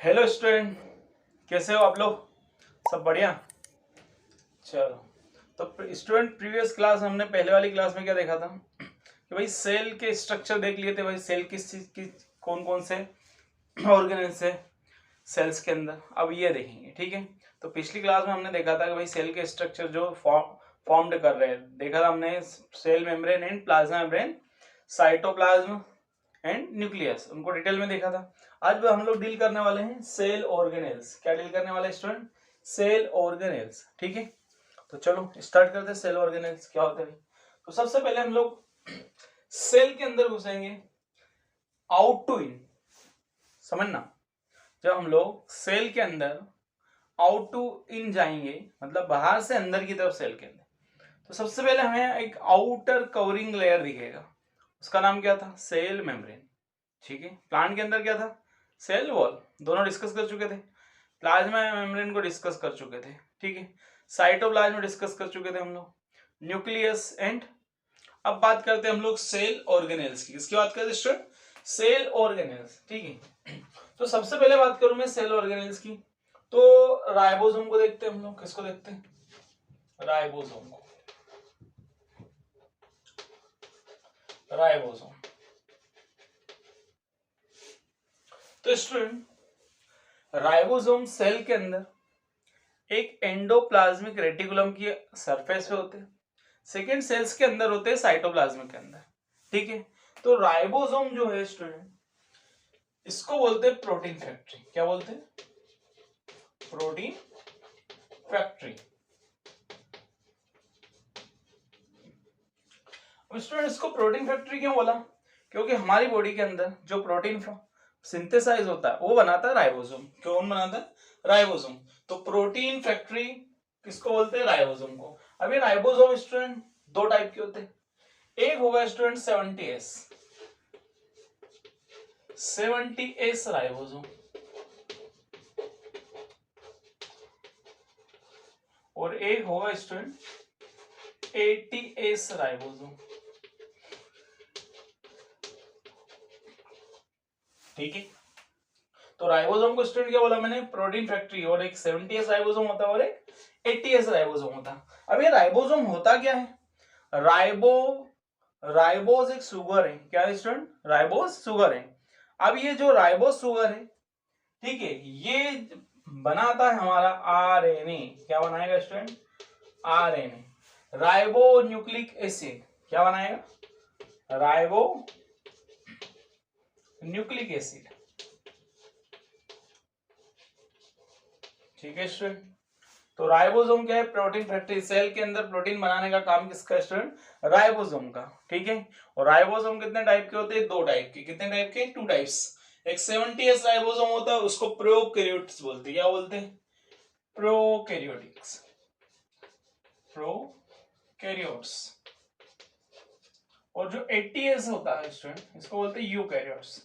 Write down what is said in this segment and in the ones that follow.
Hello student, कैसे हो आप लोग? सब बढ़िया। चलो, तो स्टूडेंट प्रीवियस क्लास हमने पहले वाली क्लास में क्या देखा था कि भाई सेल के स्ट्रक्चर देख लिए थे। भाई सेल किस चीज की, कौन कौन से ऑर्गेनेल से सेल्स के अंदर। अब ये देखेंगे, ठीक है। तो पिछली क्लास में हमने देखा था कि भाई सेल के स्ट्रक्चर जो फॉर्म्ड कर रहे हैं, देखा था हमने cell membrane and plasma membrane, cytoplasm and nucleus, उनको डिटेल में देखा था। आज हम लोग डील करने वाले हैं सेल ऑर्गेनेल्स। क्या डील करने वाले स्टूडेंट? सेल ऑर्गेनेल्स, ठीक है। तो चलो स्टार्ट करते हैं। सेल ऑर्गेनेल्स क्या होते हैं? तो सबसे पहले हम लोग सेल के अंदर घुसेंगे, आउट टू इन। समझना, जब हम लोग सेल के अंदर आउट टू इन जाएंगे, मतलब बाहर से अंदर की तरफ सेल के अंदर, तो सबसे पहले हमें एक आउटर कवरिंग लेयर दिखेगा। उसका नाम क्या था? सेल मेम्ब्रेन, ठीक है। प्लांट के अंदर क्या था? Cell wall. दोनों डिस्कस कर चुके थे। प्लाज्मा मेम्ब्रेन को डिस्कस कर चुके थे, ठीक है। साइटोप्लाज्म डिस्कस कर चुके थे हम लोग, न्यूक्लियस एंड। अब बात करते हैं हम लोग सेल ऑर्गेनेल्स की। किसकी बात करते हैं स्टूडेंट? सेल ऑर्गेनेल्स, ठीक है। तो सबसे पहले बात करूं मैं सेल ऑर्गेनेल्स की, तो राइबोसोम को देखते हैं हम लोग। किसको देखते हैं? राइबोसोम को। राइबोसोम। तो स्टूडेंट, राइबोसोम सेल के अंदर एक एंडोप्लाज्मिक रेटिकुलम की सरफेस पे होते हैं। सेकेंड, सेल्स के अंदर होते हैं साइटोप्लाज्म के अंदर, ठीक है। तो राइबोसोम जो है स्टूडेंट, इसको बोलते हैं प्रोटीन फैक्ट्री। क्या बोलते हैं? Protein factory. स्टूडेंट, इसको प्रोटीन फैक्ट्री क्यों बोला? क्योंकि हमारी बॉडी के अंदर जो प्रोटीन सिंथेसाइज होता है वो बनाता है राइबोसोम। कौन बनाता है? राइबोसोम। तो प्रोटीन फैक्ट्री किसको बोलते हैं? राइबोसोम को। अभी राइबोसोम स्टूडेंट दो टाइप के होते हैं। एक होगा स्टूडेंट 70S, 70S राइबोसोम, और एक होगा स्टूडेंट 80S राइबोसोम, ठीक है। तो राइबोसोम को स्टूडेंट क्या बोला मैंने? Protein factory. और एक 70S राइबोसोम होता है और एक 80S राइबोसोम होता है। अब ये राइबोसोम होता क्या है? राइबोज एक शुगर है। क्या है स्टूडेंट? राइबोज शुगर है। अब ये जो राइबोज शुगर है, ठीक है, ये बनाता है हमारा आरएनए। क्या बनाएगा student? RNA, ribo nucleic acid. क्या बनाएगा? राइबो न्यूक्लिक एसिड, ठीक है स्टूडेंट। तो राइबोसोम क्या है? Protein factory. सेल के अंदर प्रोटीन बनाने का काम किसका स्टूडेंट? राइबोसोम का, ठीक है। और राइबोसोम कितने टाइप के होते हैं? दो टाइप के। कितने टाइप के? Two types. एक 70S राइबोसोम होता है, उसको प्रोकैरियोट्स बोलते हैं। क्या बोलते हैं? Prokaryotics, prokaryotes. और जो 80S होता है स्टूडेंट, इसको बोलते हैं यूकैरियोट्स।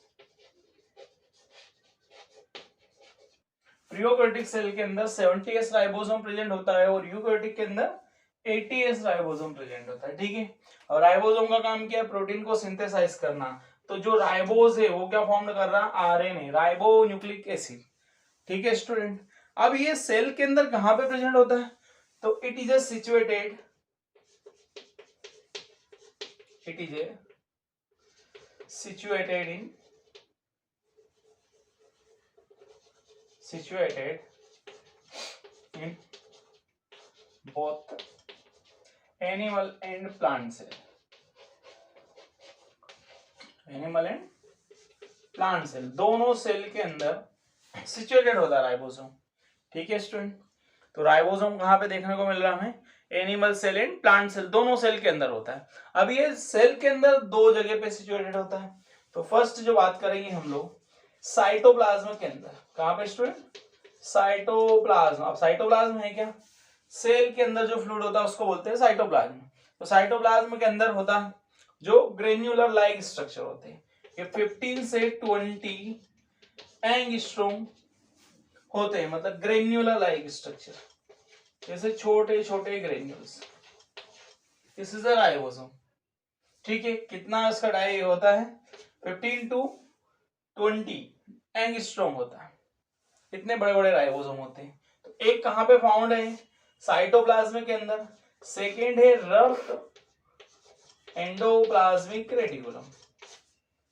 प्रोकैरियोटिक सेल के अंदर 70S राइबोसोम प्रेजेंट होता है और यूकैरियोटिक के अंदर 80S राइबोसोम प्रेजेंट होता है, ठीक है। और राइबोसोम का काम क्या है? प्रोटीन को सिंथेसाइज करना। तो जो राइबोज है वो क्या फॉर्म कर रहा है? आरएनए, राइबो न्यूक्लिक एसिड, ठीक है स्टूडेंट। अब ये सेल के अंदर कहां पे प्रेजेंट होता है? तो it is situated, it is situated in both animal and plant cell, animal and plant cell, दोनों सेल के अंदर सिचुएटेड होता है राइबोसोम, ठीक है स्टूडेंट। तो राइबोसोम कहां पे देखने को मिल रहा है? Animal cell and plant cell, दोनों सेल के अंदर होता है। अब ये सेल के अंदर दो जगह पे सिचुएटेड होता है। तो फर्स्ट जो बात करेंगे हम लोग साइटोप्लाज्म के अंदर। कहां पे स्टूडेंट? साइटोप्लाज्म। अब साइटोप्लाज्म है क्या? सेल के अंदर जो फ्लूइड होता है उसको बोलते हैं साइटोप्लाज्म। तो साइटोप्लाज्म के अंदर होता है जो ग्रेन्युलर लाइक स्ट्रक्चर होते हैं। ये 15 से 20 एंगस्ट्रोम होते हैं, मतलब ग्रेन्युलर लाइक स्ट्रक्चर, जैसे छोटे छोटे granules. This is a ribosome, ठीक है। कितना इसका डाई होता है? 15 to 20 एंगस्ट्रोम होता है, इतने बड़े बड़े राइबोसोम होते हैं। तो एक कहाँ पे फाउंड है, साइटोप्लाज्म के अंदर, सेकेंड है रफ एंडोप्लाज्मिक रेटिकुलम,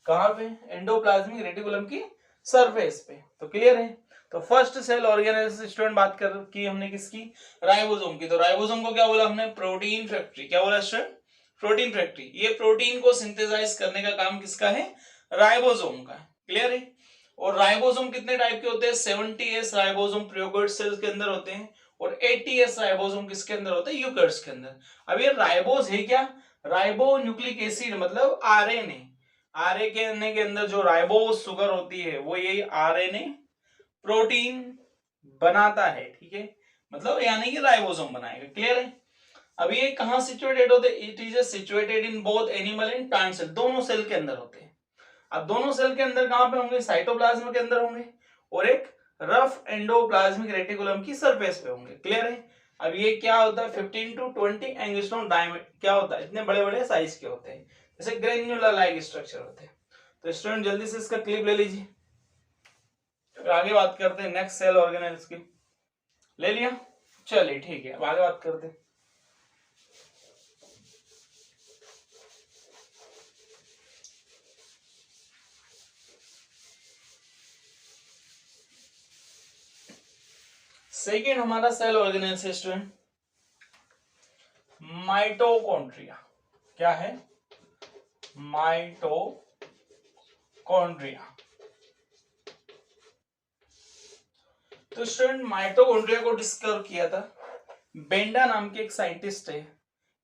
कहाँ पे, एंडोप्लाज्मिक रेटिकुलम की सरफेस पे। तो क्लियर है। तो फर्स्ट सेल ऑर्गेनेल स्टूडेंट बात कर की हमने किसकी, राइबोसोम की। तो राइबोसोम को क्या बोला हमने, प्रोटीन फैक्ट्री। क्या बोला स्टूडेंट, प्रोटीन फैक्ट्री। ये प्रोटीन को सिंथेसाइज करने का काम किसका है, राइबोसोम का। क्लियर है। और राइबोसोम कितने टाइप के होते हैं, 70S राइबोसोम प्रोकैरियोट सेल्स के अंदर होते हैं और 80S राइबोसोम किसके अंदर होते हैं, यूकैरियोट्स के अंदर। अब ये राइबोस है क्या, राइबो न्यूक्लिक एसिड मतलब आरएनए। आरएनए के अंदर जो राइबोस शुगर होती है वो यही आरएनए प्रोटीन बनाता है। ठीक है, मतलब यानी कि राइबोसोम बनाएगा। क्लियर है। अब ये कहां सिचुएटेड होते हैं, it is situated in both animal and plant cell, दोनों सेल के अंदर होते हैं। अब दोनों सेल के अंदर कहां पे होंगे, साइटोप्लाज्म के अंदर होंगे और एक रफ एंडोप्लाज्मिक रेटिकुलम की सरफेस पे होंगे। क्लियर है। अब ये क्या होता है, 15 to 20 एंगस्ट्रॉम डायमीटर, क्या होता है, इतने बड़े बड़े साइज के होते हैं, जैसे ग्रेन्युलर लाइक स्ट्रक्चर होते हैं। तो स्टूडेंट जल्दी से इसका क्लिप ले लीजिए, फिर आगे बात करते हैं नेक्स्ट सेल ऑर्गेनेल्स की। ले लिया, चलिए ठीक है, अब आगे बात करते हैं। सेकेंड हमारा सेल ऑर्गेनेल्स है स्टूडेंट माइटोकॉन्ड्रिया। क्या है, माइटोकॉन्ड्रिया। तो स्टूडेंट माइटोकॉन्ड्रिया को डिस्कवर किया था बेंडा नाम के एक साइंटिस्ट है,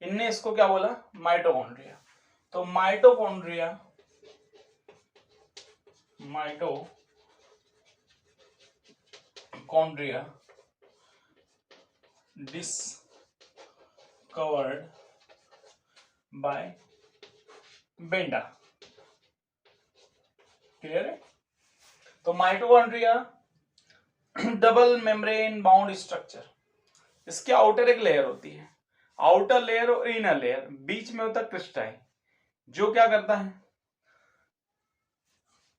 इनने इसको क्या बोला, माइटोकॉन्ड्रिया। तो mitochondria, mitochondria discovered by Benda. Clear है। तो mitochondria double membrane bound structure, इसके आउटर एक लेयर होती है, आउटर लेयर और इनर लेयर, बीच में होता है क्रिस्टाई, जो क्या करता है,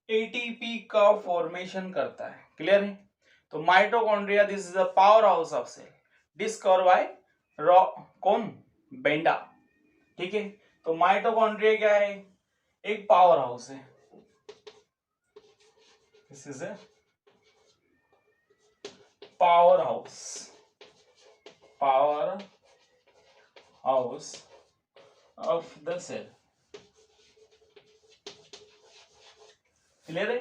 एटीपी का फॉर्मेशन करता है। क्लियर है। तो mitochondria this is the power house of cell, discover by कौन, बेंडा। ठीक है। तो माइटोकॉन्ड्रिया क्या है, एक पावर हाउस है, this is a power house, power house of the cell. Clear है।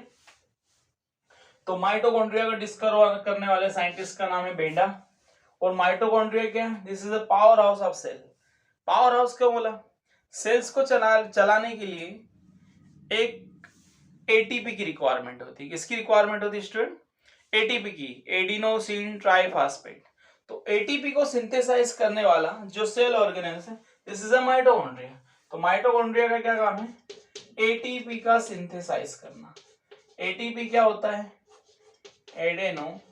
तो माइटोकॉन्ड्रिया को डिस्कवर करने वाले साइंटिस्ट का नाम है बेंडा। और माइटोकॉन्ड्रिया क्या है, this is a power house of cell. Power house क्यों बोला, सेल्स को चलाने के लिए एक एटीपी की रिक्वायरमेंट होती है। किसकी रिक्वायरमेंट होती है स्टूडेंट, एटीपी की, एडिनोसिन ट्राइफॉस्फेट। तो एटीपी को सिंथेसाइज करने वाला जो सेल ऑर्गेनेल्स है, दिस इज अ माइटोकॉन्ड्रिया। तो माइटोकॉन्ड्रिया का क्या काम है, एटीपी का सिंथेसाइज करना। एटीपी क्या होता है, एडेनोसिन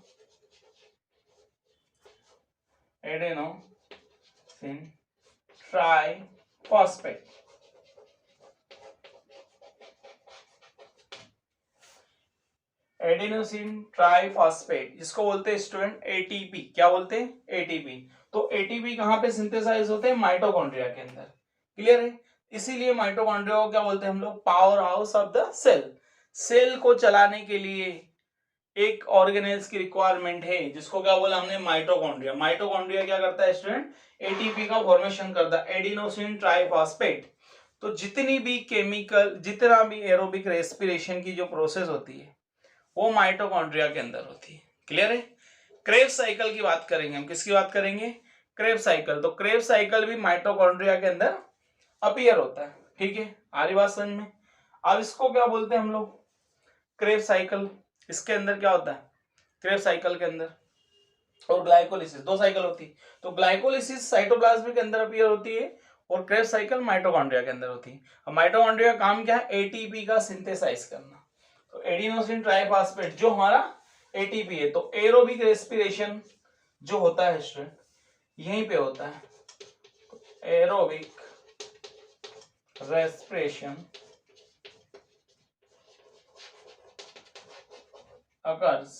ट्राइफॉस्फेट। एडिनोसिन ट्राइफॉस्फेट जिसको बोलते हैं स्टूडेंट एटीपी। क्या बोलते हैं, एटीपी। तो एटीपी कहां पे सिंथेसाइज होते हैं, माइटोकॉन्ड्रिया के अंदर। क्लियर है। इसीलिए माइटोकॉन्ड्रिया को क्या बोलते हैं हम लोग, power house of the cell. Cell को चलाने के लिए एक ऑर्गेनेल्स की रिक्वायरमेंट है, जिसको क्या बोला हमने, माइटोकॉन्ड्रिया। माइटोकॉन्ड्रिया क्या करता है स्टूडेंट, एटीपी का फॉर्मेशन करता है, एडिनोसिन ट्राइफॉस्फेट। तो जितनी भी केमिकल, जितना भी एरोबिक रेस्पिरेशन की जो प्रोसेस होती है वो माइटोकॉन्ड्रिया के अंदर होती है। क्लियर है। क्रेब साइकिल की बात करेंगे हम, किसकी बात करेंगे, क्रेब साइकिल। तो क्रेब साइकिल भी माइटोकॉन्ड्रिया के अंदर अपीयर होता है। ठीक है, आ रही बात समझ में। अब इसको क्या बोलते हैं हम लोग, क्रेब साइकिल। इसके अंदर क्या होता है, क्रेब साइकिल के अंदर और ग्लाइकोलिसिस, दो साइकिल होती है। तो ग्लाइकोलिसिस साइटोप्लाज्म के अंदर अपीयर होती है और क्रेब साइकिल माइटोकॉन्ड्रिया के अंदर होती है। अब माइटोकॉन्ड्रिया का काम क्या है, एटीपी का सिंथेसाइज करना। तो एडिनोसिन ट्राइफॉस्फेट जो हमारा एटीपी है। तो एरोबिक रेस्पिरेशन जो होता है स्टूडेंट यहीं पे होता है, aerobic respiration occurs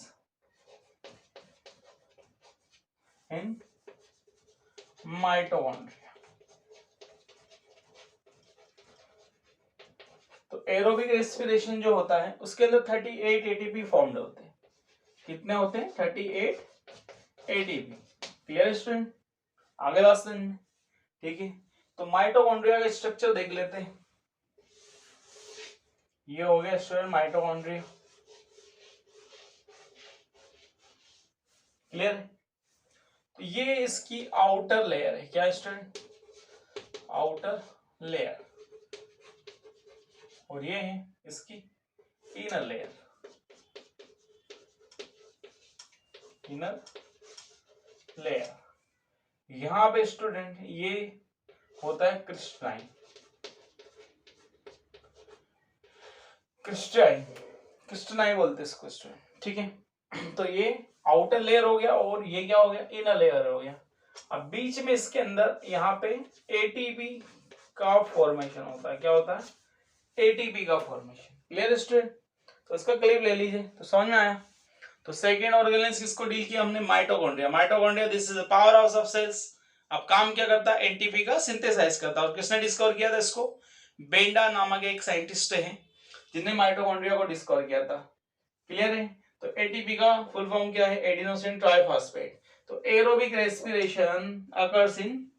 in mitochondria. तो एरोबिक रेस्पिरेशन जो होता है उसके अंदर 38 एटीपी फॉर्म्ड होते हैं। कितने होते हैं? 38 एटीपी। Clear student? आगे बात समझ में? ठीक है, तो माइटोकॉन्ड्रिया का स्ट्रक्चर देख लेते हैं। ये हो गया स्टूडेंट माइटोकॉन्ड्रिया। क्लियर? तो ये इसकी आउटर लेयर है। क्या स्टूडेंट? Outer layer. और ये है इसकी इनर लेयर। Inner layer. यहां पे स्टूडेंट ये होता है क्रिस्टलाइन। क्रिस्टलाइन बोलते हैं इसको स्टूडेंट। ठीक है, तो ये आउटर लेयर हो गया और ये क्या हो गया? इनर लेयर हो गया। अब बीच में इसके अंदर यहाँ पे एटीपी का फॉर्मेशन होता है। क्या होता है? एटीपी का फॉर्मेशन। Clear student? तो इसका क्लिप ले लीजिए तो समझ में आया। तो सेकेंड ऑर्गेनेल्स किसको डील किया हमने? Mitochondria. Mitochondria this is the power house of cells. अब काम क्या करता है? एटीपी का सिंथेसाइज करता है। और किसने डिस्कवर किया था इसको? बेंडा नामक एक साइंटिस्ट है जिन्हें माइटोकॉन्ड्रिया को डिस्कवर किया था। क्लियर है? तो एटीपी का फुल फॉर्म क्या है? Adenosine triphosphate. तो aerobic respiration occurs in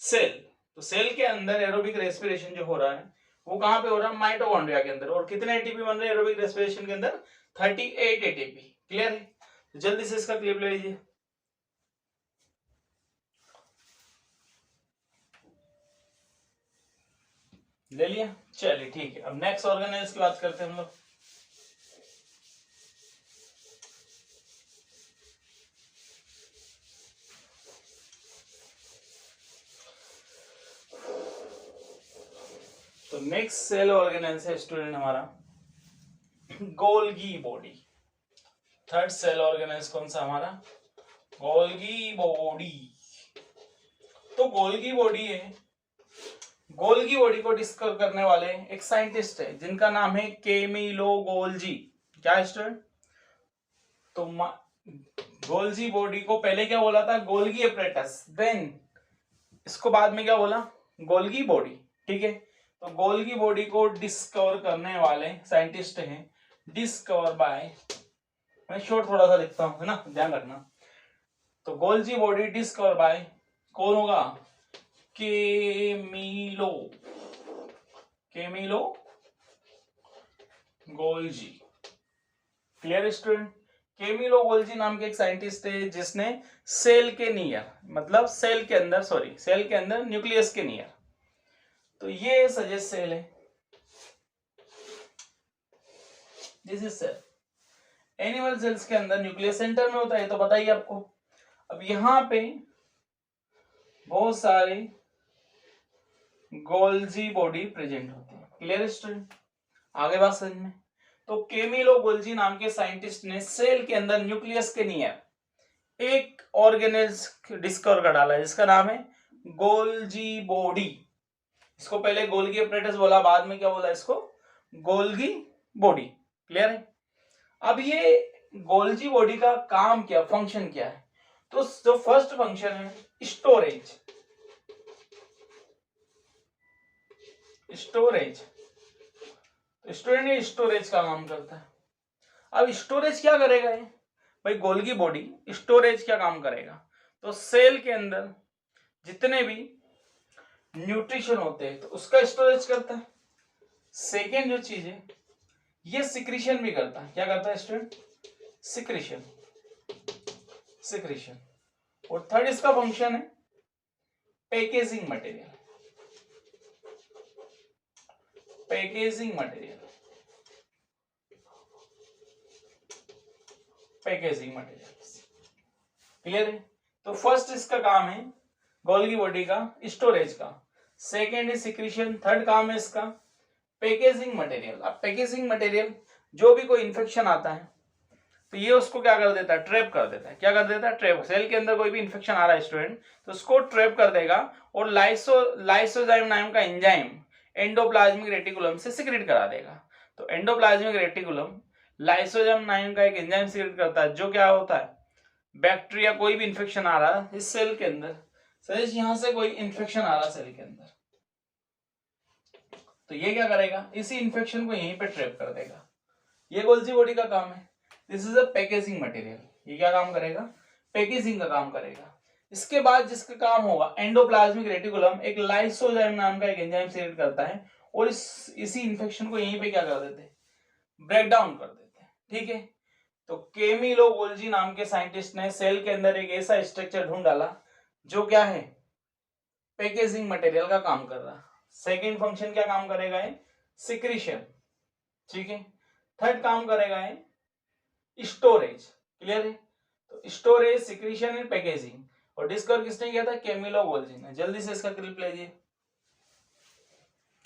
cell. तो सेल के अंदर एरोबिक रेस्पिरेशन जो हो रहा है वो कहां पे हो रहा है? माइटोकॉन्ड्रिया के अंदर। और कितने एटीपी बन रहे हैं एरोबिक रेस्पिरेशन के अंदर? 38 एटीपी। क्लियर है? तो जल्दी से इसका क्लिप ले लीजिए। ले लिया? चलिए ठीक है, अब नेक्स्ट ऑर्गेनेल्स की बात करते हैं हम लोग। तो नेक्स्ट सेल ऑर्गेनेल्स है स्टूडेंट हमारा Golgi body. Third cell organelles कौन सा हमारा? Golgi body. तो गोल्गी बॉडी है। गोल्गी बॉडी को डिस्कवर करने वाले एक साइंटिस्ट है जिनका नाम है कैमिलो गोल्जी। क्या स्टूडेंट? तो गोल्जी बॉडी को पहले क्या बोला था? Golgi apparatus. देन इसको बाद में क्या बोला? Golgi body. ठीक है, तो गोल्गी बॉडी को डिस्कवर करने वाले साइंटिस्ट हैं डिस्कवर बाय, मैं शॉर्ट थोड़ा सा लिखता हूं, है ना, ध्यान रखना। तो गोल्जी बॉडी डिस्कवर बाय कौन होगा? Camillo Golgi. Clear student? Camillo Golgi नाम के एक साइंटिस्ट है जिसने सेल के नियर, मतलब सेल के अंदर, सॉरी सेल के अंदर न्यूक्लियस के नियर, तो ये सजेस्ट सेल है, this is cell. Animal cells के अंदर न्यूक्लियस सेंटर में होता है, तो बताइए आपको। अब यहां पे बहुत सारे गोल्जी बॉडी प्रेजेंट होते हैं। Clear student? आगे बात समझ में। तो कैमिलो गोल्जी नाम के साइंटिस्ट ने सेल के अंदर न्यूक्लियस के नियर एक ऑर्गेनेल्स डिस्कवर कर डाला जिसका नाम है गोल्जी बॉडी। इसको पहले गोल्गी एपरेटस बोला, बाद में क्या बोला इसको? Golgi body. क्लियर है? अब ये गोल्जी बॉडी का काम क्या, फंक्शन क्या है? तो जो फर्स्ट फंक्शन है स्टोरेज। स्टूडेंट ये स्टोरेज का काम करता है। अब स्टोरेज क्या करेगा ये? भाई गोल्गी बॉडी स्टोरेज क्या काम करेगा? तो सेल के अंदर जितने भी न्यूट्रिशन होते हैं तो उसका स्टोरेज करता है। सेकेंड जो चीज है ये सिक्रीशन भी करता है। क्या करता है स्टूडेंट? सिक्रीशन। और थर्ड इसका फंक्शन है पैकेजिंग मटेरियल। क्लियर है? तो फर्स्ट इसका काम है गोल्गी बॉडी का स्टोरेज का, सेकेंड है सिक्रीशन, थर्ड काम है इसका पैकेजिंग मटेरियल। अब पैकेजिंग मटेरियल जो भी कोई इन्फेक्शन आता है तो ये उसको क्या कर देता है? ट्रैप कर देता है। क्या कर देता है? ट्रैप। सेल के अंदर कोई भी इन्फेक्शन आ रहा है स्टूडेंट तो उसको ट्रैप कर देगा और लाइसोजाइम नाम का एंजाइम एंडोप्लाज्मिक रेटिकुलम से सिक्रेट करा देगा। तो एंडोप्लाज्मिक रेटिकुलम लाइसोजाइम नाम का एक एंजाइम सिक्रेट करता है जो क्या होता है? बैक्टीरिया कोई भी इंफेक्शन आ रहा है इस सेल के अंदर, सपोज यहां से कोई इंफेक्शन आ रहा है सेल के अंदर, तो ये क्या करेगा, इसी इंफेक्शन को यहीं पे ट्रैप कर देगा। ये गोल्जी बॉडी का काम है। This is a packaging material. ये क्या काम करेगा, पैकेजिंग का काम करेगा। इसके बाद जिसका काम होगा, एंडोप्लाज्मिक रेटिकुलम एक लाइसोजाइम नाम का एक एंजाइम सीक्रेट करता है और इसी इंफेक्शन को यहीं पे क्या कर देते हैं, ब्रेक डाउन कर देते हैं। ठीक है, तो केमिलो गोल्जी नाम के साइंटिस्ट ने सेल के अंदर एक ऐसा स्ट्रक्चर ढूंढ डाला जो क्या है, पैकेजिंग मटेरियल का काम कर रहा। सेकेंड फंक्शन क्या काम करेगा है, सिक्रीशन। ठीक है, थर्ड काम करेगा है स्टोरेज। क्लियर है, तो स्टोरेज, सिक्रीशन एंड पैकेजिंग। और डिस्कवर किसने किया था, केमिलो गोल्जी ने। जल्दी से इसका क्लिप लीजिए,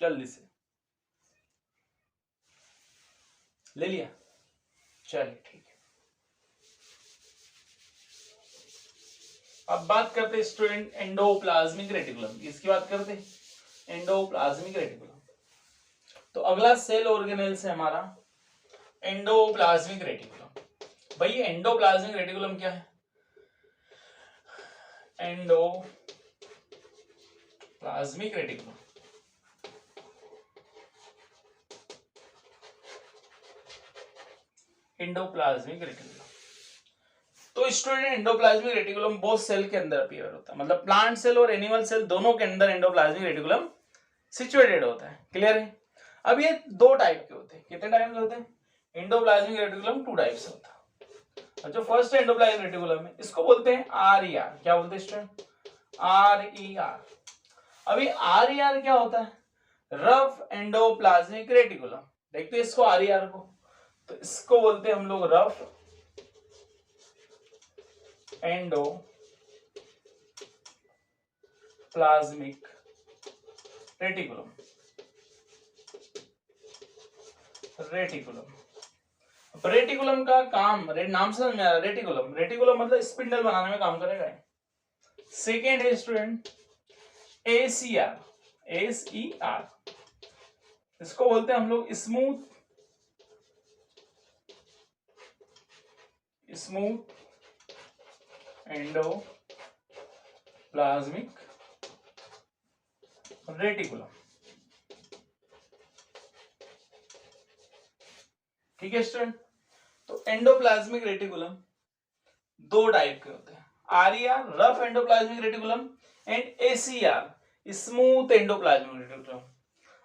जल्दी से ले लिया, चलिए ठीक है। अब बात करते हैं स्टूडेंट एंडोप्लाज्मिक रेटिकुलम, इसकी बात करते हैं एंडोप्लाज्मिक रेटिकुलम। तो अगला सेल ऑर्गेनेल से हमारा एंडोप्लाज्मिक रेटिकुलम। भाई एंडोप्लाज्मिक रेटिकुलम क्या है, एंडोप्लाज्मिक रेटिकुलम एंडोप्लाज्मिक रेटिकुलम। तो स्टूडेंट एंडोप्लाज्मिक रेटिकुलम बहुत सेल के अंदर अपीयर होता है, मतलब प्लांट सेल और एनिमल सेल दोनों के अंदर एंडोप्लाज्मिक रेटिकुलम सिचुएटेड होता है। क्लियर है, अब ये दो टाइप के होते हैं। कितने टाइप के होते हैं, एंडोप्लाज्मिक रेटिकुलम टू टाइप्स होता है। और जो फर्स्ट एंडोप्लाज्मिक रेटिकुलम है इसको बोलते हैं RER। क्या बोलते हैं स्टूडेंट, RER। अभी RER क्या होता है, रफ एंडोप्लाज्मिक रेटिकुलम। देखते हैं इसको RER को, तो इसको बोलते हैं हम लोग रफ एंडोप्लाज्मिक रेटिकुलम। रेटिकुलम का काम, नाम से समझ में आ रहा है, रेटिकुलम मतलब स्पिंडल बनाने में काम करेगा। सेकेंड है स्टूडेंट ACR। इसको बोलते हैं हम लोग स्मूथ एंडोप्लाज्मिक रेटिकुलम। ठीक है स्टूडेंट, तो एंडोप्लाज्मिक रेटिकुलम दो टाइप के होते हैं, RER rough endoplasmic reticulum and ACR smooth endoplasmic reticulum.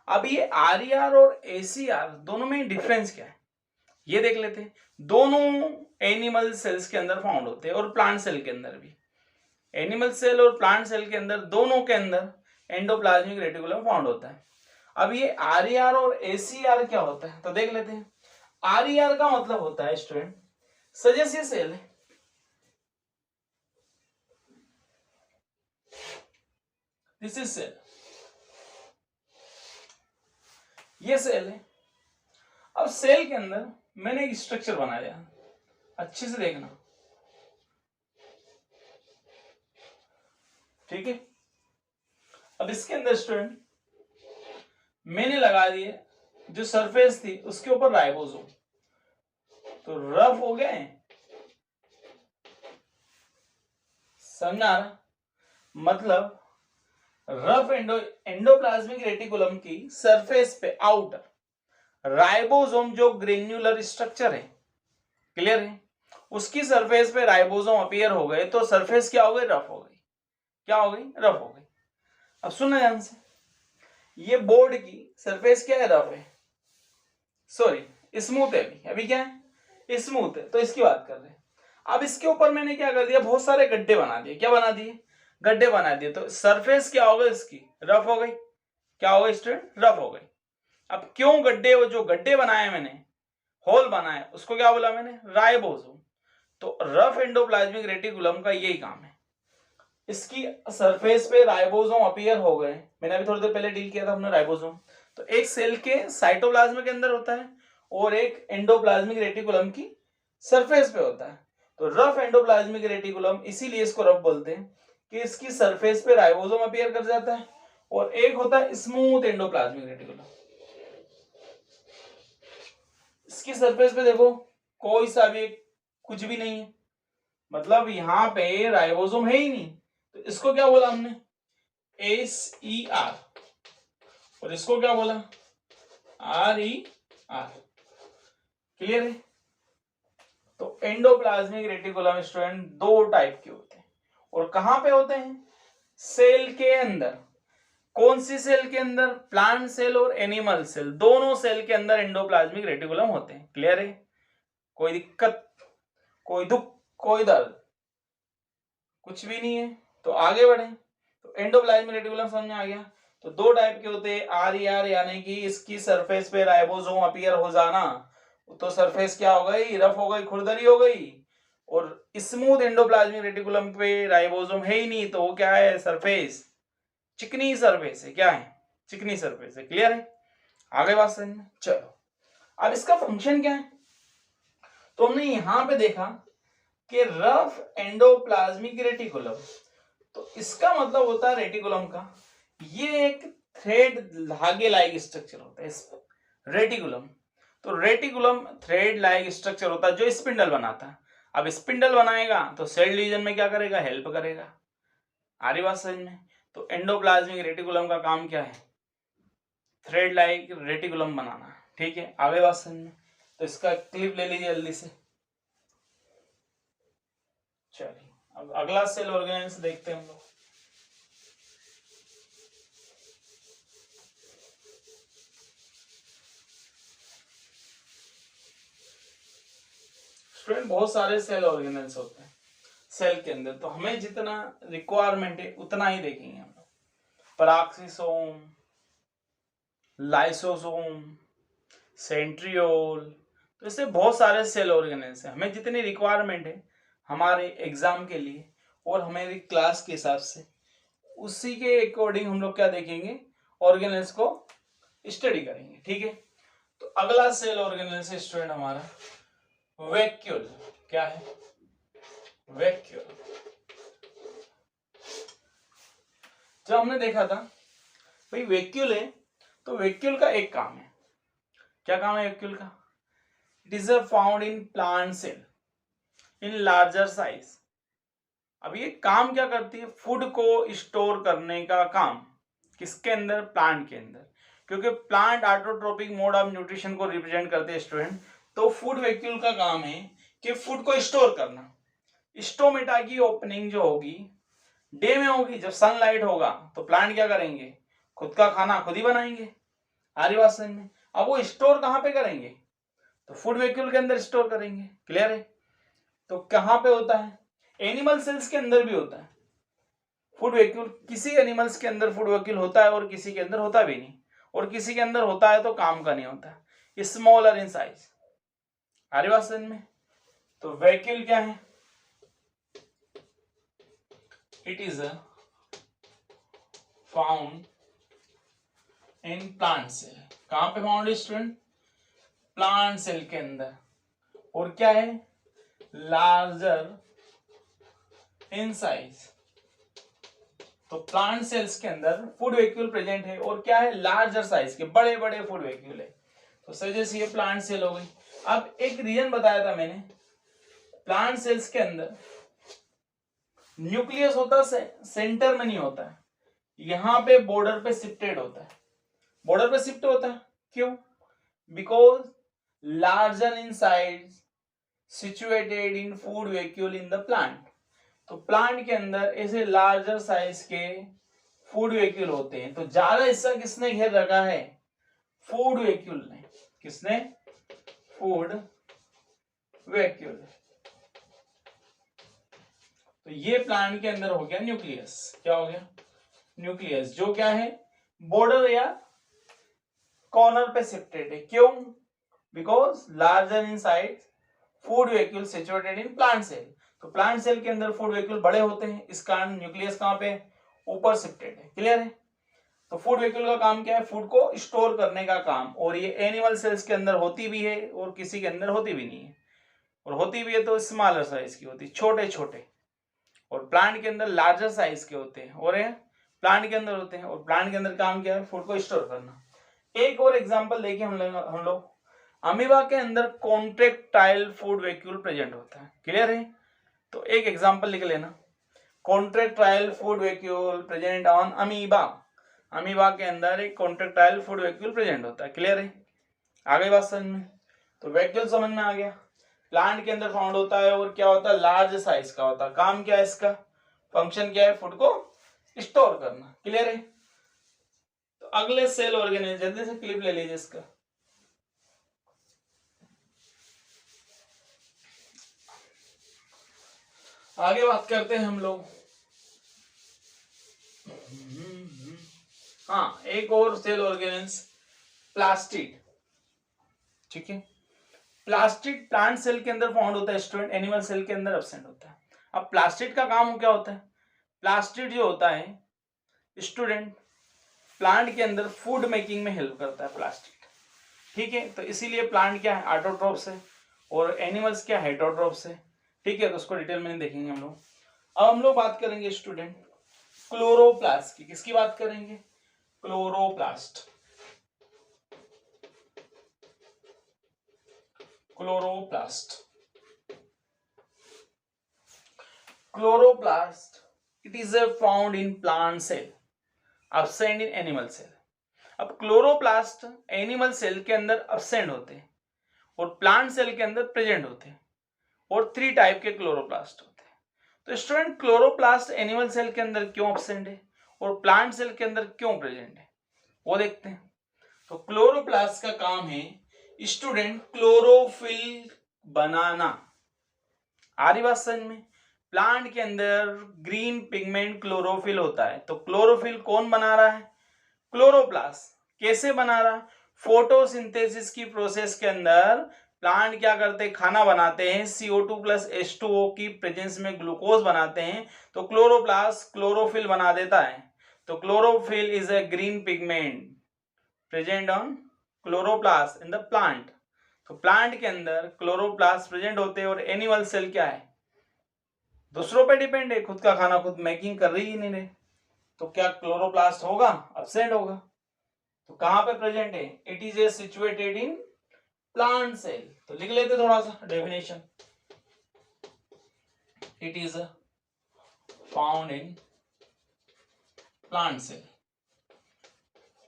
अब ये RER और ACR दोनों में डिफरेंस क्या है ये देख लेते हैं। दोनों एनिमल सेल्स के अंदर फाउंड होते हैं और प्लांट सेल के अंदर भी। एनिमल सेल और प्लांट सेल के अंदर दोनों के अंदर एंडोप्लाज्मिक रेटिकुलम फाउंड होता है। अब ये RER और ACR क्या होता है तो देख लेते हैं। RER का मतलब होता है स्टूडेंट, सजेस ये सेल है, दिस इज सेल, ये सेल है। अब सेल के अंदर मैंने एक स्ट्रक्चर बना दिया, अच्छे से देखना। ठीक है, अब इसके अंदर स्टूडेंट मैंने लगा दिए जो सरफेस थी उसके ऊपर राइबोसोम, तो रफ हो गए, समझ आ रहा, मतलब रफ एंडोप्लाज्मिक रेटिकुलम की सरफेस पे आउटर राइबोसोम जो ग्रेन्युलर स्ट्रक्चर है, क्लियर है, उसकी सरफेस पे राइबोसोम अपीयर हो गए तो सरफेस क्या हो गई, रफ हो गई। क्या हो गई, रफ हो गई। अब सुनना ध्यान से, ये बोर्ड की सरफेस क्या है, रफ है, सॉरी स्मूथ है। अभी क्या है, स्मूथ है, तो इसकी बात कर रहे हैं। अब इसके ऊपर मैंने क्या कर दिया, बहुत सारे गड्ढे बना दिए। क्या बना दिए, गड्ढे बना दिए, तो सरफेस क्या हो गई इसकी, रफ हो गई। क्या हो गई स्टूडेंट, रफ हो गई। अब क्यों गड्ढे, वो जो गड्ढे बनाए मैंने, होल बनाए, उसको क्या बोला मैंने, राइबोसोम। तो रफ एंडोप्लाज्मिक रेटिकुलम का यही काम है, इसकी सरफेस पे राइबोसोम अपीयर हो गए। मैंने अभी थोड़ी देर पहले डील किया था हमने राइबोसोम। तो एक सेल के साइटोप्लाज्म के अंदर होता है और एक एंडोप्लाज्मिक रेटिकुलम की सरफेस पे होता है। तो रफ एंडोप्लाज्मिक रेटिकुलम, इसीलिए इसको रफ बोलते हैं कि इसकी सरफेस पे राइबोसोम अपीयर कर जाता है, और एक होता है स्मूथ एंडोप्लाज्मिक रेटिकुलम। इसकी सरफेस पे देखो कोई सा भी कुछ भी नहीं है, मतलब यहाँ पे राइबोसोम है ही नहीं, तो इसको क्या बोला हमने, SER, और इसको क्या बोला, RER। क्लियर है। तो एंडोप्लाज्मिक रेटिकुलम स्टूडेंट दो टाइप के होते हैं, और कहां पे होते हैं, सेल के अंदर। कौन सी सेल के अंदर, प्लांट सेल और एनिमल सेल, दोनों सेल के अंदर एंडोप्लाज्मिक रेटिकुलम होते हैं। क्लियर है। कोई दिक्कत, कोई दुख, कोई दर्द, कुछ भी नहीं है। तो आगे बढ़े, तो एंडोप्लाज्मिक रेटिकुलम समझ में आ गया। तो दो टाइप के होते हैं, RER यानी कि इसकी सरफेस पे राइबोसोम अपीयर हो जाना, तो सरफेस क्या हो गई, रफ हो गई, खुरदरी हो गई। और स्मूथ एंडोप्लाज्मिक रेटिकुलम पे राइबोसोम है ही नहीं, तो वो क्या है, सरफेस चिकनी सरफेस है। क्या है, चिकनी सरफेस है। क्लियर है। आगे बात समझ में। चलो अब इसका फंक्शन क्या है, तो हमने यहां पे देखा कि रफ एंडोप्लाज्मिक रेटिकुलम, तो इसका मतलब होता है रेटिकुलम का, ये एक थ्रेड धागे लाइक स्ट्रक्चर होता है रेटिकुलम। तो रेटिकुलम थ्रेड लाइक स्ट्रक्चर होता है जो स्पिंडल बनाता है। अब स्पिंडल बनाएगा तो सेल डिवीजन में क्या करेगा, हेल्प करेगा। आ रही बात समझ में। तो एंडोप्लाज्मिक रेटिकुलम का काम क्या है, थ्रेड लाइक रेटिकुलम बनाना। ठीक है, आगे बात समझ में। तो इसका क्लिप ले लीजिए जल्दी से। चलिए अब अगला सेल ऑर्गेनाइज देखते हैं हम लोग। स्टूडेंट बहुत सारे सेल ऑर्गेनल्स होते हैं सेल के अंदर, तो हमें जितना रिक्वायरमेंट है उतना ही देखेंगे हम लोग। पराक्सीसोम, लाइसोसोम, सेंट्रियोल, तो इससे बहुत सारे सेल ऑर्गेनल्स हैं। हमें जितनी रिक्वायरमेंट है हमारे एग्जाम के लिए और हमारी क्लास के हिसाब से, उसी के अकॉर्डिंग हम लोग क्या देखेंगे, ऑर्गेनल्स को स्टडी करेंगे। ठीक है। तो अगला सेल ऑर्गेनल से स्टूडेंट हमारा वैक्यूल। क्या है, वैक्यूल। जब हमने देखा था भाई वैक्यूल है, तो वैक्यूल का एक काम है। क्या काम है वैक्यूल का, it is found in plant cell in larger size. अब ये काम क्या करती है, फूड को स्टोर करने का काम। किसके अंदर, प्लांट के अंदर, क्योंकि plant autotrophic mode of nutrition को रिप्रेजेंट करते हैं स्टूडेंट। तो फूड वैक्यूल का काम है कि फूड को स्टोर करना। स्टोमेटा की ओपनिंग जो होगी डे में होगी, जब सनलाइट होगा तो प्लांट क्या करेंगे, खुद का खाना खुद ही बनाएंगे। आरी बात समझ में। अब वो स्टोर कहां पे करेंगे, तो फूड वैक्यूल के अंदर स्टोर करेंगे। क्लियर है। तो कहां पे होता है, एनिमल सेल्स के अंदर भी होता है फूड वैक्यूल। किसी एनिमल्स के अंदर फूड वैक्यूल होता है और किसी के अंदर होता भी नहीं, और किसी के अंदर होता है तो काम का नहीं होता, स्मॉलर इन साइज। आरी बात समझ में। तो वैक्यूल क्या है, it is found in plant cell. कहां पे फाउंड है स्टूडेंट, प्लांट सेल के अंदर। और क्या है, लार्जर इन साइज। तो प्लांट सेल्स के अंदर फूड वैक्यूल प्रेजेंट है, और क्या है, लार्जर साइज के, बड़े बड़े फूड वैक्यूल है। तो सजेस्ट ये प्लांट सेल हो गई। अब एक रीजन बताया था मैंने, प्लांट सेल्स के अंदर न्यूक्लियस होता है, सेंटर में नहीं होता है, यहां पे बॉर्डर पे शिफ्टेड होता है। बॉर्डर पे शिफ्ट होता है क्यों, because larger in size situated in food vacuole in the plant. तो प्लांट के अंदर ऐसे लार्जर साइज के फूड वैक्यूल होते हैं। तो ज्यादा हिस्सा किसने घेर रखा है, फूड वैक्यूल ने। किसने, फूड वैक्यूल। तो ये प्लांट के अंदर हो गया न्यूक्लियस। क्या हो गया, न्यूक्लियस, जो क्या है, बॉर्डर या कॉर्नर पे शिफ्टेड है। क्यों, because larger in size food vacuole situated in plant cell. तो प्लांट सेल के अंदर फूड वैक्यूल बड़े होते हैं, इस कारण न्यूक्लियस कहां पे, ऊपर शिफ्टेड है। क्लियर है। तो फूड वैक्यूल का काम क्या है, फूड को स्टोर करने का काम। और ये एनिमल सेल्स के अंदर होती भी है और किसी के अंदर होती भी नहीं है, और होती भी है तो स्मॉलर साइज की होती है, छोटे छोटे। और प्लांट के अंदर लार्जर साइज के होते हैं, और प्लांट के अंदर होते हैं। और प्लांट के अंदर काम क्या है, फूड को स्टोर करना। एक और एग्जांपल देखिए हम लोग अमीबा के अंदर कॉन्ट्रेक्टाइल फूड वैक्यूल प्रेजेंट होता है। क्लियर है। तो एक एग्जांपल लिख लेना, contractile food vacuole present on amoeba. Amoeba के अंदर एक कॉन्ट्रेक्टाइल फूड वैक्यूल प्रेजेंट होता है। क्लियर है? आ गई बात समझ में? तो वैक्यूल समझ में आ गया, प्लांट के अंदर फाउंड होता है और क्या होता है, लार्ज साइज का होता है। काम क्या है इसका, फंक्शन क्या है, फूड को स्टोर करना। क्लियर है? तो अगले सेल ऑर्गेनेल, जल्दी से क्लिप ले लीजिए इसका। आगे बात करते हैं हम लोग। हाँ, एक और सेल ऑर्गेनेल्स, प्लास्टिड। ठीक है, प्लास्टिड प्लांट सेल के अंदर फाउंड होता है स्टूडेंट, एनिमल सेल के अंदर एब्सेंट होता है। अब प्लास्टिड का काम क्या होता है, प्लास्टिड जो होता है स्टूडेंट प्लांट के अंदर फूड मेकिंग में हेल्प करता है प्लास्टिड। ठीक है, तो इसीलिए प्लांट क्या है, ऑटोट्रोफ्स है, और एनिमल्स क्या है, हेटरोट्रोफ्स है। ठीक है, तो उसको डिटेल में देखेंगे हम लोग। अब हम लोग बात करेंगे स्टूडेंट क्लोरोप्लास्ट की। किसकी बात करेंगे, chloroplast. Chloroplast, chloroplast it is found in plant cell, absent in animal cell. अब क्लोरोप्लास्ट एनिमल सेल के अंदर absent होते हैं और प्लांट सेल के अंदर प्रेजेंट होते हैं, और 3 टाइप के क्लोरोप्लास्ट होते हैं। तो स्टूडेंट क्लोरोप्लास्ट एनिमल सेल के अंदर क्यों absent है और प्लांट सेल के अंदर क्यों प्रेजेंट है, वो देखते हैं। तो क्लोरोप्लास्ट का काम है स्टूडेंट क्लोरोफिल बनाना। आ रही बात समझ में? प्लांट के अंदर ग्रीन पिगमेंट क्लोरोफिल होता है, तो क्लोरोफिल कौन बना रहा है, क्लोरोप्लास्ट। कैसे बना रहा, फोटोसिंथेसिस की प्रोसेस के अंदर प्लांट क्या करते हैं, खाना बनाते हैं, CO2 प्लस H2O की प्रेजेंस में ग्लूकोज बनाते हैं, तो क्लोरोप्लास्ट क्लोरोफिल बना देता है। तो chlorophyll is a green pigment present on chloroplast in the plant. तो प्लांट के अंदर क्लोरोप्लास्ट प्रेजेंट होते हैं, और एनिमल सेल क्या है, दूसरों पे डिपेंड है, खुद का खाना खुद मेकिंग कर रही ही नहीं रहे, तो क्या क्लोरोप्लास्ट होगा, एब्सेंट होगा। तो कहां पे प्रेजेंट है, it is a situated in plant cell. तो लिख लेते थोड़ा सा definition, it is found in plant cell.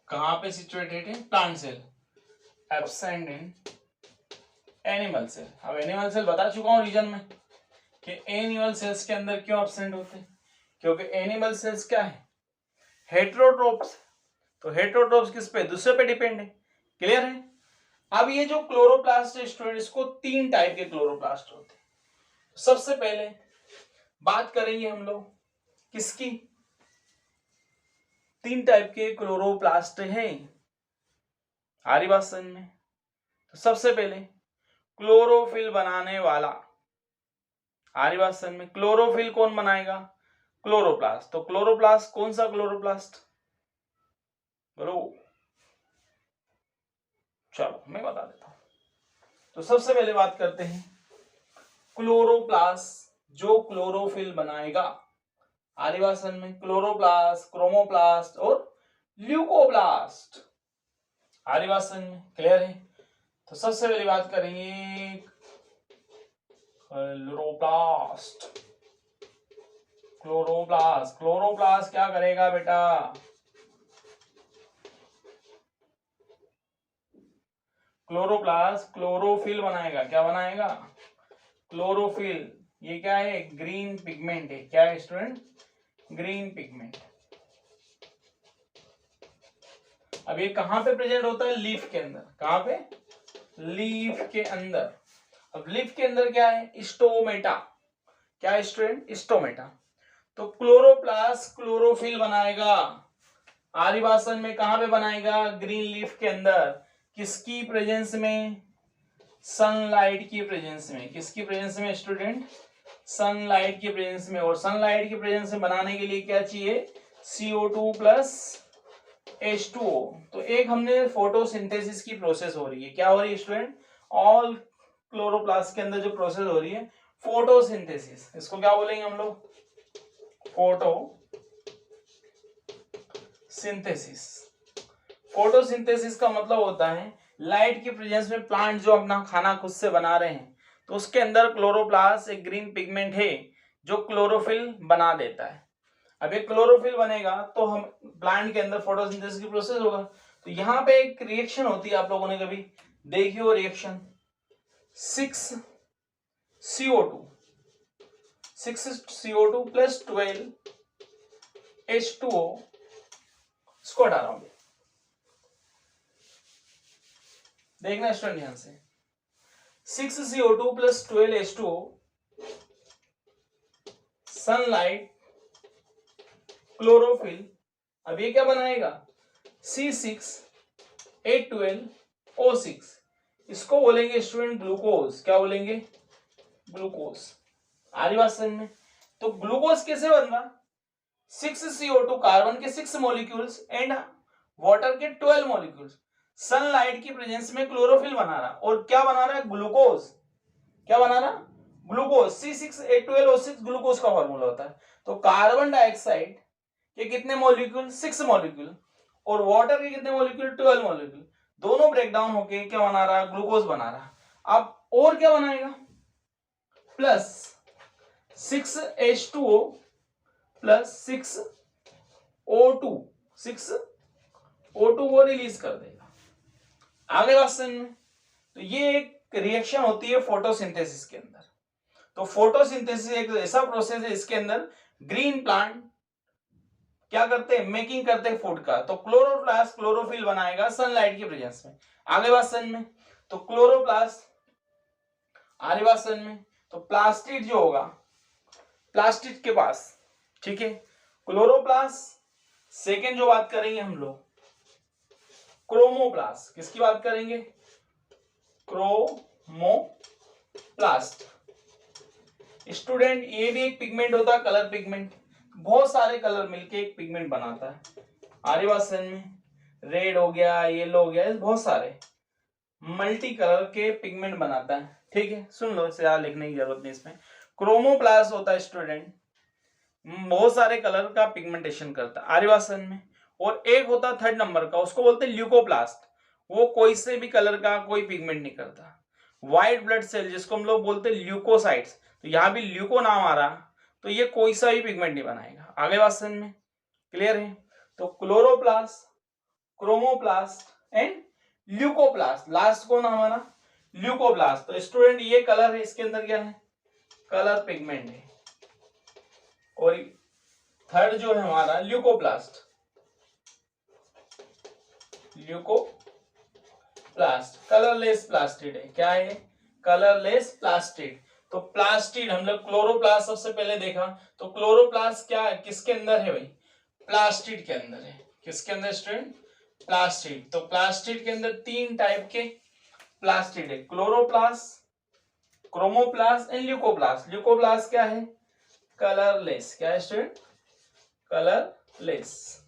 कहां पे situated in plant cell, absent in animal cell. अब एनिमल सेल बता चुका हूं रीजन में कि एनिमल सेल्स के अंदर क्यों एब्सेंट होते हैं, क्योंकि एनिमल सेल्स क्या है, हेट्रोट्रोप्स। तो हेट्रोट्रोप्स किस पे, दूसरे पे डिपेंड है। क्लियर है? अब ये जो क्लोरोप्लास्ट है स्टूडेंट, इसको 3 टाइप के क्लोरोप्लास्ट होते हैं। सबसे पहले बात करेंगे हम लोग किसकी, 3 टाइप के क्लोरोप्लास्ट हैं। आ रही बात समझ में? तो सबसे पहले क्लोरोफिल बनाने वाला, आ रही बात समझ में? क्लोरोफिल कौन बनाएगा, क्लोरोप्लास्ट। तो क्लोरोप्लास्ट कौन सा क्लोरोप्लास्ट, बोलो, चलो मैं बता देता हूं। तो सबसे पहले बात करते हैं क्लोरोप्लास्ट जो क्लोरोफिल बनाएगा। आ रही बात समझ में? क्लोरोप्लास्ट, क्रोमोप्लास्ट और ल्यूकोप्लास्ट। आ रही बात समझ में? क्लियर है? तो सबसे पहले बात करेंगे क्लोरोप्लास्ट। क्लोरोप्लास्ट, क्लोरोप्लास्ट क्या करेगा बेटा, क्लोरोप्लास्ट क्लोरोफिल बनाएगा। क्या बनाएगा, क्लोरोफिल। ये क्या है, ग्रीन पिगमेंट है। क्या है स्टूडेंट, ग्रीन पिगमेंट। अब ये कहां पे प्रेजेंट होता है, लीफ के अंदर। कहां पे, लीफ के अंदर। अब लीफ के अंदर क्या है, स्टोमेटा। क्या है स्टूडेंट, स्टोमेटा। तो क्लोरोप्लास्ट क्लोरोफिल बनाएगा। आरी बात समझ में? कहां पे बनाएगा, ग्रीन लीफ के अंदर। किसकी प्रेजेंस में, सनलाइट की प्रेजेंस में। किसकी प्रेजेंस में स्टूडेंट, सनलाइट की प्रेजेंस में। और सनलाइट की प्रेजेंस में बनाने के लिए क्या चाहिए, CO2 प्लस H2O। तो एक हमने फोटोसिंथेसिस की प्रोसेस हो रही है। क्या हो रही है स्टूडेंट, ऑल क्लोरोप्लास्ट के अंदर जो प्रोसेस हो रही है फोटोसिंथेसिस, इसको क्या बोलेंगे हम लोग, फोटोसिंथेसिस। फोटोसिंथेसिस का मतलब होता है लाइट की प्रेजेंस में प्लांट जो अपना खाना खुद से बना रहे हैं, तो उसके अंदर क्लोरोप्लास्ट एक ग्रीन पिगमेंट है जो क्लोरोफिल बना देता है। अब ये क्लोरोफिल बनेगा तो हम प्लांट के अंदर फोटोसिंथेसिस की प्रोसेस होगा। तो यहाँ पे एक रिएक्शन होती है, आप लोगों ने कभी देखी हो रिएक्शन 6CO2 प्लस 12H2O, इसको हटा रहा हूं, देखना स्टूडेंट ध्यान से। 6CO2 plus 12H2O, sunlight, chlorophyll, अब ये क्या बनाएगा C6H12O6, इसको बोलेंगे स्टूडेंट ग्लूकोज। क्या बोलेंगे? ग्लूकोज। आ रही बात समझ में? तो ग्लूकोज कैसे बन रहा? 6CO2 कार्बन के 6 मॉलिक्यूल्स एंड वाटर के 12 मॉलिक्यूल्स, सनलाइट की प्रेजेंस में क्लोरोफिल बना रहा, और क्या बना रहा है? ग्लूकोज। क्या बना रहा? ग्लूकोज। C6H12O6 ग्लूकोज का फॉर्मूला होता है। तो कार्बन डाइऑक्साइड के कितने मॉलिक्यूल? 6 मॉलिक्यूल, और वाटर के कितने मॉलिक्यूल? 12 मॉलिक्यूल, दोनों ब्रेकडाउन होके क्या बना रहा? ग्लूकोज बना रहा। अब और क्या बनाएगा? प्लस 6H2O प्लस 6O2 वो रिलीज कर देगा। आगे बात समझ में? तो ये एक रिएक्शन होती है फोटोसिंथेसिस के अंदर। तो फोटोसिंथेसिस एक ऐसा प्रोसेस है, इसके अंदर ग्रीन प्लांट क्या करते हैं? मेकिंग करते हैं फूड का। तो क्लोरोप्लास्ट क्लोरोफिल बनाएगा सनलाइट की प्रेजेंस में। आगे बात समझ में? तो क्लोरोप्लास्ट, आगे बात समझ में? तो प्लास्टिड जो होगा, प्लास्टिड के पास, ठीक है, क्लोरोप्लास्ट। सेकेंड जो बात करेंगे हम लोग, क्रोमोप्लास्ट। किसकी बात करेंगे? क्रोमोप्लास्ट। स्टूडेंट ये भी एक पिगमेंट होता है, कलर पिगमेंट। बहुत सारे कलर मिलके एक पिगमेंट बनाता है। आरी बात समझ में? रेड हो गया, येलो हो गया, बहुत सारे मल्टी कलर के पिगमेंट बनाता है। ठीक है, सुन लो, इसे याद लिखने की जरूरत नहीं इसमें। क्रोमोप्लास्ट होता है स्टूडेंट, बहुत सारे कलर का पिगमेंटेशन करता है। आरी बात समझ में? और एक होता है थर्ड नंबर का, उसको बोलते हैं ल्यूकोप्लास्ट। वो कोई से भी कलर का कोई पिगमेंट नहीं करता। व्हाइट ब्लड सेल जिसको हम लोग बोलते हैं ल्यूकोसाइट्स, तो यहाँ भी ल्यूको नाम आ रहा, तो ये कोई सा भी पिगमेंट नहीं बनाएगा। आगे बात समझ में? क्लियर है? तो chloroplast, chromoplast and leucoplast, last कौन हमारा? ल्यूकोप्लास्ट। तो स्टूडेंट ये कलर है, इसके अंदर क्या है? कलर पिगमेंट है। और थर्ड जो है हमारा ल्यूकोप्लास्ट, ल्यूकोप्लास्ट कलरलेस प्लास्टिड है। क्या है? Colourless plastid. तो प्लास्टिड हम लोग क्लोरोप्लास्ट सबसे पहले देखा, तो क्लोरोप्लास्ट क्या है? किसके अंदर है भाई? प्लास्टिड के अंदर है। किसके अंदर स्टूडेंट? प्लास्टिड। तो प्लास्टिड के अंदर तीन टाइप के प्लास्टिड है, chloroplast, chromoplast and leucoplast. Leucoplast क्या है? कलरलेस। क्या है स्टूडेंट? कलरलेस,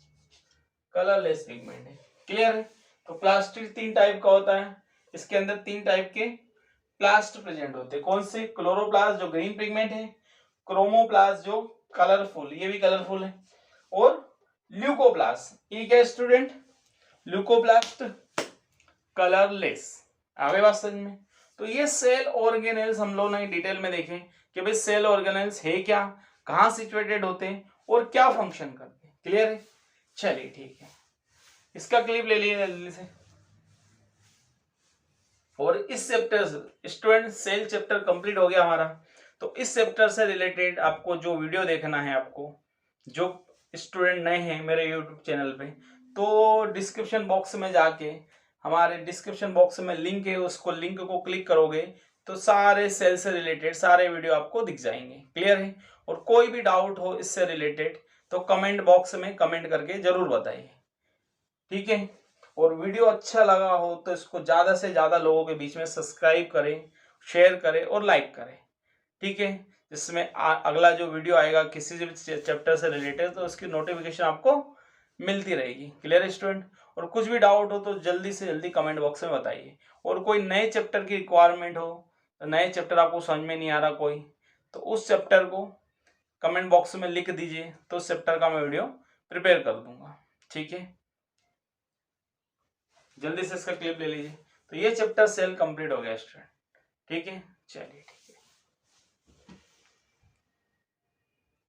कलरलेस पिगमेंट है। क्लियर है? तो प्लास्टिड तीन टाइप का होता है, इसके अंदर तीन टाइप के प्लास्ट प्रेजेंट होते हैं। कौन से? क्लोरोप्लास्ट जो ग्रीन पिगमेंट है, क्रोमोप्लास्ट जो कलरफुल, ये भी कलरफुल है, और ल्यूकोप्लास्ट, ये क्या स्टूडेंट? Leucoplast colourless. आगे बात समझ में? तो ये सेल ऑर्गेनेल्स हम लोग ने डिटेल में देखे कि भाई सेल ऑर्गेनेल्स है क्या, कहाँ सिचुएटेड होते हैं और क्या फंक्शन करते हैं। क्लियर है? चलिए ठीक है, इसका क्लिप ले लिए जल्दी से। और इस चैप्टर से स्टूडेंट सेल चैप्टर कंप्लीट हो गया हमारा। तो इस चैप्टर से रिलेटेड आपको जो वीडियो देखना है, आपको जो स्टूडेंट नए हैं मेरे यूट्यूब चैनल पे, तो डिस्क्रिप्शन बॉक्स में जाके हमारे डिस्क्रिप्शन बॉक्स में लिंक है, उसको लिंक को क्लिक करोगे तो सारे सेल से रिलेटेड सारे वीडियो आपको दिख जाएंगे। क्लियर है? और कोई भी डाउट हो इससे रिलेटेड तो कमेंट बॉक्स में कमेंट करके जरूर बताइए। ठीक है? और वीडियो अच्छा लगा हो तो इसको ज्यादा से ज्यादा लोगों के बीच में सब्सक्राइब करें, शेयर करें और लाइक करें। ठीक है? जिसमें अगला जो वीडियो आएगा किसी भी चैप्टर से रिलेटेड, तो उसकी नोटिफिकेशन आपको मिलती रहेगी। Clear student? और कुछ भी डाउट हो तो जल्दी से जल्दी कमेंट बॉक्स में बताइए। और कोई नए चैप्टर की रिक्वायरमेंट हो, तो नए चैप्टर आपको समझ में नहीं आ रहा कोई, तो उस चैप्टर को कमेंट बॉक्स में लिख दीजिए, तो उस चैप्टर का मैं वीडियो प्रिपेयर कर दूंगा। ठीक है? जल्दी से इसका क्लिप ले लीजिए। तो ये चैप्टर सेल कंप्लीट हो गया स्टूडेंट। ठीक है? चलिए ठीक।